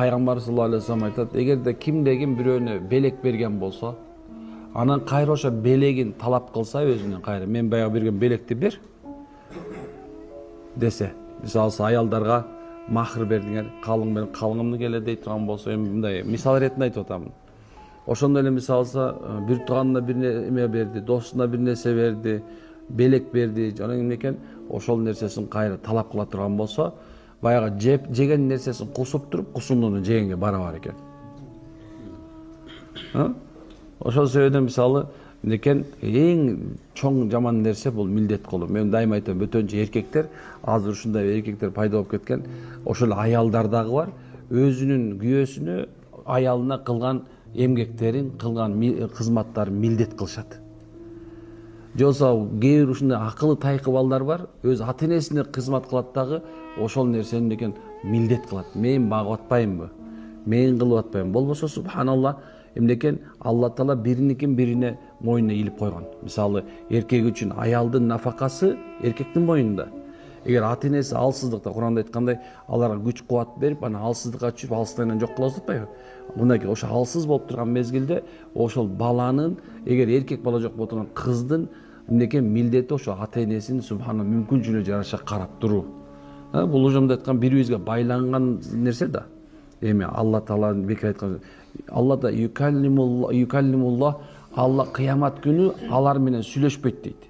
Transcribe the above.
пайгамбар саллаллаху алейхи вассалам айтат, эгерде кимде-ким бирөөнө белек берген болсо, анан кайра ошо белегин талап кылса өзүнөн, кайра мен баягы берген белекти бер десе, мисалы аялдарга махр бердиңер, калың берин, калыңымды келе дей турган болсо, эми мындай мисал иретинде айтып атамын. Ошондой эле мисалса бир тууганына бир эме берди, досуна бир нерсе берди, белек берди, жана эмне экен, ошол нерсесин кайра талап кыла турган болсо, баягы жеген нерсесин кусуп туруп, кусундуну жегенге барабар экен. Ошол себептен мисалы экен эң чоң жаман нерсе бул милдет кылуу. Мен дайыма айтам, бөтөнчө эркектер, азыр ушундай эркектер пайда болуп кеткен. Ошол аялдар дагы бар, өзүнүн күйөөсүнө, аялына кылган эмгектерин, кылган кызматтарын милдет кылышат. Жолса кээ бир ушундай акылы тайкы балдар бар, өз ата-энесине кызмат кылат дагы, ошол нерсени экен милдет кылат. Мен багып атпаймынбы? Мен кылып атпаймынбы? Болбосо субханалла, эмнекен Алла Таала бириникин бирине мойнуна илип койгон. Мисалы, эркек үчүн аялдын нафакасы эркектин мойнунда. Эгер ата-энеси алсыздыкта, Куранда айткандай, аларга күч кубат берип, ана алсыздыкка түшүп, алсыздыгынан жок кылабыз атпайбы? Мындай ошо алсыз болуп турган мезгилде, ошол баланын, эгер эркек бала жок болуп турган кыздын эмнекен милдети ошо ата-энесин субхана мүмкүнчүлүгүнө жараша карап туруу. Бул ужамда айткан бирибизге байланган нерсе да. Эми Алла Таала бекер айткан, Алла да юкаллимуллах, Алла кыямат күнү алар менен сүйлөшпөйт дейт.